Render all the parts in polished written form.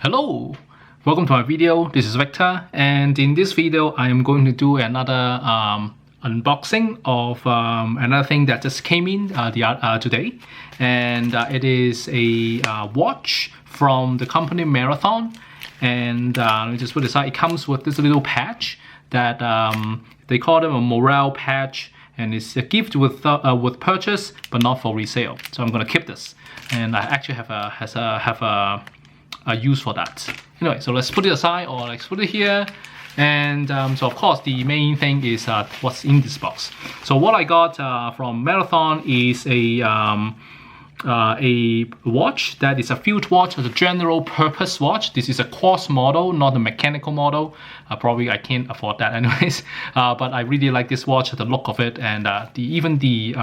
Hello, welcome to my video. This is Victor, and in this video I am going to do another unboxing of another thing that just came in today, and it is a watch from the company Marathon. And let me just put this out. It comes with this little patch that they call them a morale patch, and it's a gift with purchase but not for resale. So I'm gonna keep this, and I actually have a use for that. Anyway, so let's put it aside, or let's put it here. And so of course the main thing is what's in this box. So what I got from Marathon is a watch that is a field watch, a general purpose watch. This is a Quartz model, not a mechanical model. Probably I can't afford that anyways, but I really like this watch, the look of it, and even the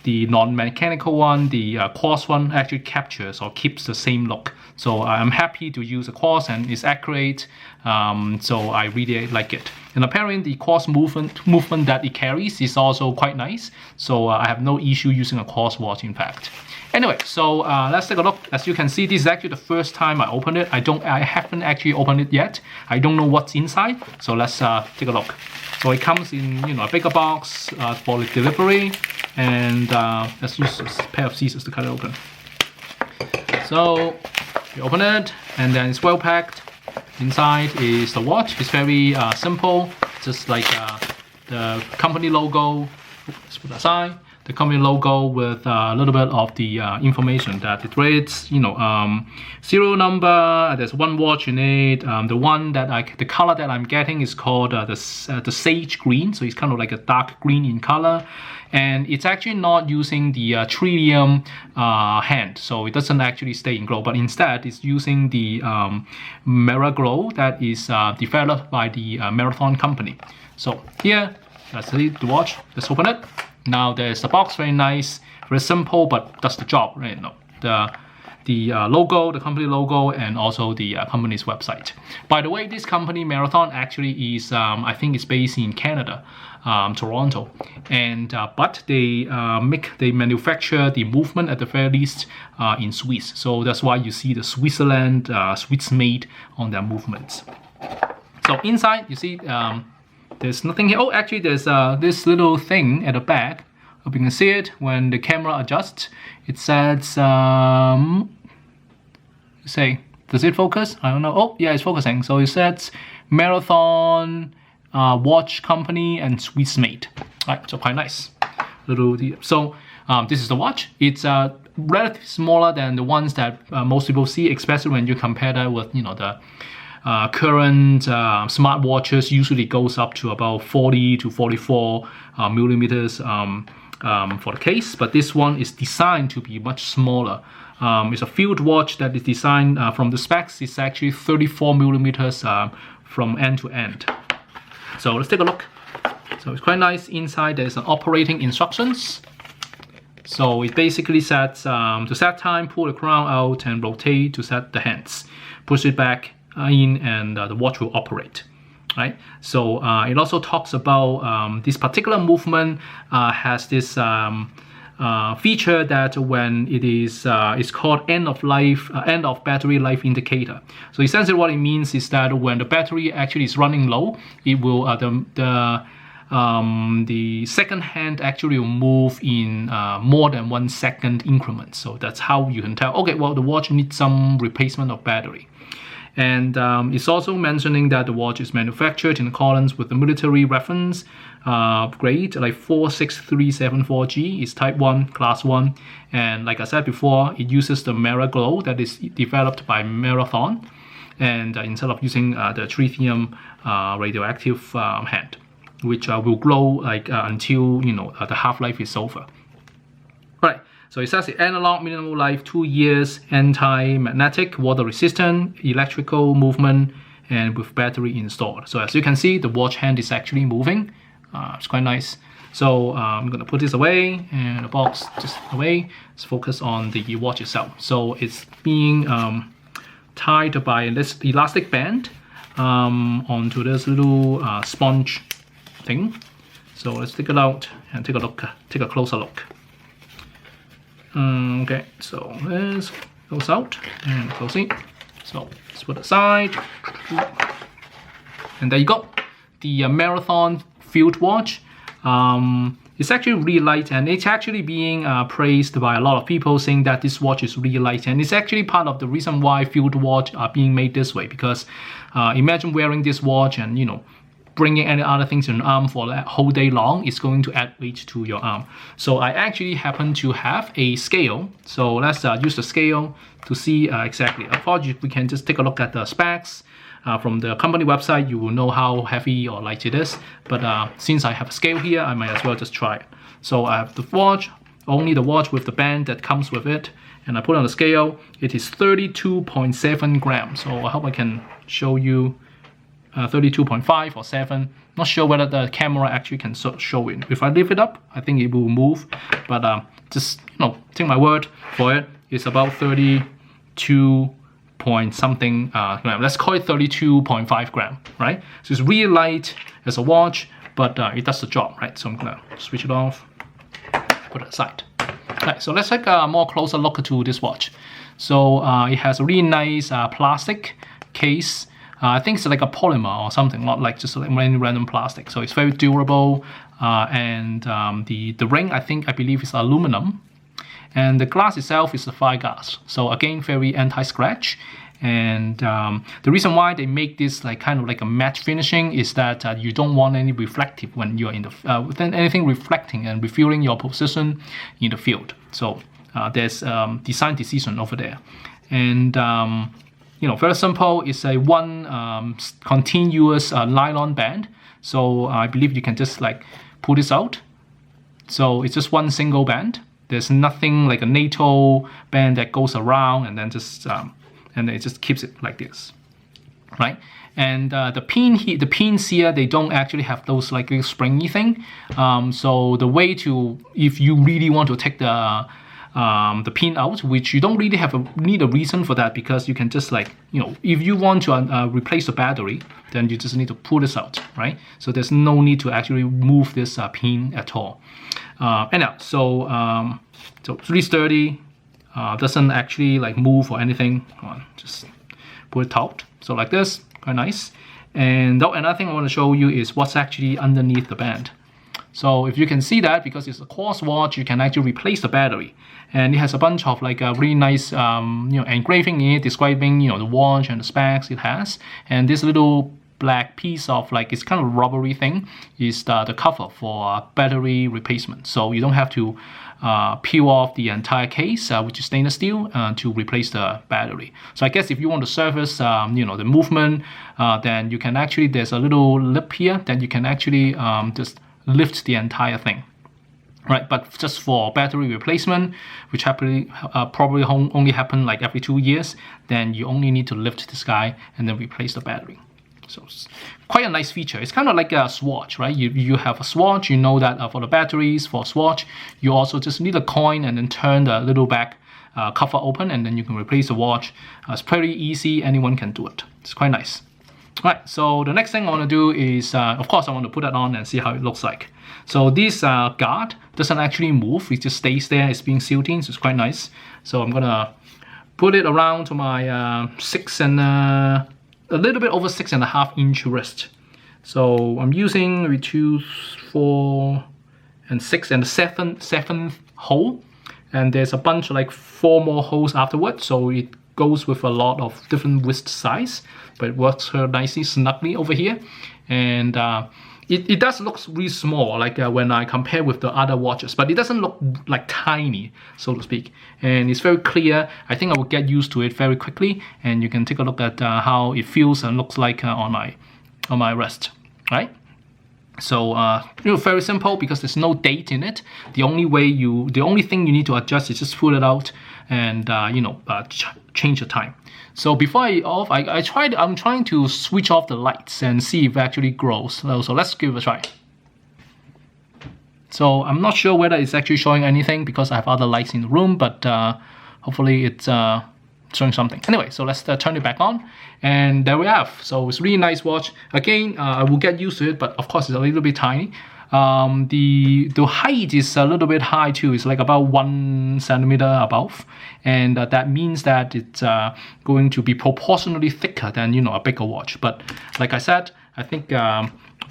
non-mechanical one, the Quartz one, actually captures or keeps the same look. So I'm happy to use a Quartz, and it's accurate, so I really like it. And apparently the Quartz movement that it carries is also quite nice, so I have no issue using a Quartz watch, in fact. Anyway, so let's take a look. As you can see, this is actually the first time I opened it. I haven't actually opened it yet. I don't know what's inside, so let's take a look. So it comes in, a bigger box for the delivery, and let's use a pair of scissors to cut it open. So you open it, and then it's well packed. Inside is the watch. It's very simple, just like the company logo. Let's put that aside. The company logo with a little bit of the information that it reads, serial number. There's one watch in it. The color that I'm getting is called the sage green, so it's kind of like a dark green in color, and it's actually not using the tritium hand, so it doesn't actually stay in glow, but instead it's using the Maraglow that is developed by the Marathon company. So here, that's the watch. Let's open it. Now there's the box, very nice, very simple, but does the job, right? The logo, the company logo, and also the company's website. By the way, this company Marathon actually is, I think it's based in Canada, Toronto, and but they manufacture the movement at the very least in Swiss. So that's why you see the Switzerland Swiss made on their movements. So inside you see. There's nothing here. Oh, actually, there's this little thing at the back. Hope you can see it when the camera adjusts. It says, say, does it focus? I don't know. Oh, yeah, it's focusing. So it says Marathon Watch Company and Swiss made. Right, so quite nice. So this is the watch. It's relatively smaller than the ones that most people see, especially when you compare that with the current smartwatches. Usually goes up to about 40 to 44 millimeters for the case, but this one is designed to be much smaller. It's a field watch that is designed from the specs. It's actually 34 millimeters from end to end. So let's take a look. So it's quite nice. Inside there's an operating instructions. So it basically sets to set time, pull the crown out and rotate to set the hands. Push it back in, and the watch will operate, right? So it also talks about this particular movement has this feature that when it is it's called end of battery life indicator. So essentially what it means is that when the battery actually is running low, it will the second hand actually will move in more than 1 second increments. So that's how you can tell, okay, well, the watch needs some replacement of battery. And it's also mentioning that the watch is manufactured in accordance with the military reference grade, like 46374G. It's Type 1, Class 1. And like I said before, it uses the Maraglow that is developed by Marathon, and instead of using the tritium radioactive hand, which will glow like until the half-life is over. Right. So it says the analog minimum life 2 years, anti-magnetic, water resistant, electrical movement, and with battery installed. So as you can see, the watch hand is actually moving. It's quite nice. So I'm gonna put this away, and the box just away. Let's focus on the watch itself. So it's being tied by this elastic band onto this little sponge thing. So let's take it out and take a closer look. Okay, so this goes out and close it. So let's put it aside. And there you go. The Marathon Field Watch. It's actually really light, and it's actually being praised by a lot of people, saying that this watch is really light, and it's actually part of the reason why field watch are being made this way. Because imagine wearing this watch and bringing any other things in your arm for that whole day long, it's going to add weight to your arm. So I actually happen to have a scale. So let's use the scale to see exactly. Of course, we can just take a look at the specs. From the company website, you will know how heavy or light it is. But since I have a scale here, I might as well just try it. So I have the watch, only the watch with the band that comes with it. And I put on the scale, it is 32.7 grams. So I hope I can show you 32.5 or 7. Not sure whether the camera actually can show it. If I lift it up, I think it will move. But just, take my word for it. It's about 32 point something gram. Let's call it 32.5 gram, right? So it's really light as a watch, but it does the job, right? So I'm gonna switch it off, put it aside. Right, so let's take a more closer look to this watch. So it has a really nice plastic case. I think it's like a polymer or something, not like just like any random plastic. So it's very durable, and the ring I believe is aluminum. And the glass itself is sapphire glass, so again very anti-scratch. And the reason why they make this kind of like a matte finishing is that you don't want any reflective when you're in the anything reflecting and revealing your position in the field. So there's design decision over there. And very simple. It's a one continuous nylon band. So I believe you can just pull this out. So it's just one single band. There's nothing like a NATO band that goes around and then just and it just keeps it like this, right? And the pins here, they don't actually have those like springy thing. So the way to, if you really want to take the pin out, which you don't really need a reason for that, because you can just if you want to replace the battery, then you just need to pull this out, right? So there's no need to actually move this pin at all. Anyhow, so it's really sturdy, doesn't actually move or anything. Just put it out. So like this, quite nice. And another thing I want to show you is what's actually underneath the band. So if you can see that, because it's a Quartz watch, you can actually replace the battery. And it has a bunch of really nice engraving in it, describing the watch and the specs it has. And this little black piece of it's kind of rubbery thing is the cover for battery replacement. So you don't have to peel off the entire case, which is stainless steel, to replace the battery. So I guess if you want to service the movement, then you can actually, there's a little lip here that you can actually just lift the entire thing, right? But just for battery replacement, which probably only happen every 2 years, then you only need to lift this guy and then replace the battery. So it's quite a nice feature. It's kind of like a swatch, right? You have a swatch, you know that for the batteries, for a swatch, you also just need a coin and then turn the little back cover open, and then you can replace the watch. It's pretty easy, anyone can do it. It's quite nice. All right, so the next thing I want to do is, of course, I want to put that on and see how it looks like. So this guard doesn't actually move, it just stays there. It's being sealed in, so it's quite nice. So I'm gonna put it around to my a little bit over 6.5 inch wrist. So I'm using maybe 2, 4, and 6, and the seventh hole. And there's a bunch of 4 more holes afterwards. So it goes with a lot of different wrist size, but it works nicely, snugly over here. And it does look really small, when I compare with the other watches, but it doesn't look tiny, so to speak. And it's very clear. I think I will get used to it very quickly, and you can take a look at how it feels and looks like on my wrist, right? So very simple, because there's no date in it. The only thing you need to adjust is just pull it out and change the time. So before I'm trying to switch off the lights and see if it actually glows. So let's give it a try. So I'm not sure whether it's actually showing anything because I have other lights in the room, but hopefully it's showing something. Anyway, so let's turn it back on, and there we have. So it's a really nice watch. Again, I will get used to it, but of course it's a little bit tiny. The height is a little bit high too. It's like about 1 centimeter above, and that means that it's going to be proportionally thicker than a bigger watch. But like I said, I think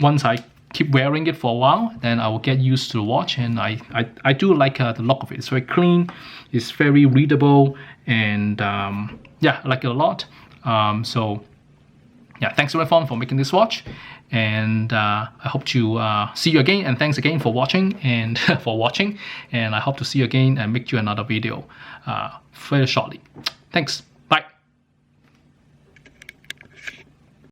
once I keep wearing it for a while, then I will get used to the watch, and I do like the look of it. It's very clean, it's very readable, and yeah, I like it a lot. So yeah, thanks to Revlon for making this watch, and I hope to see you again, and thanks again for watching and and I hope to see you again and make you another video very shortly. Thanks.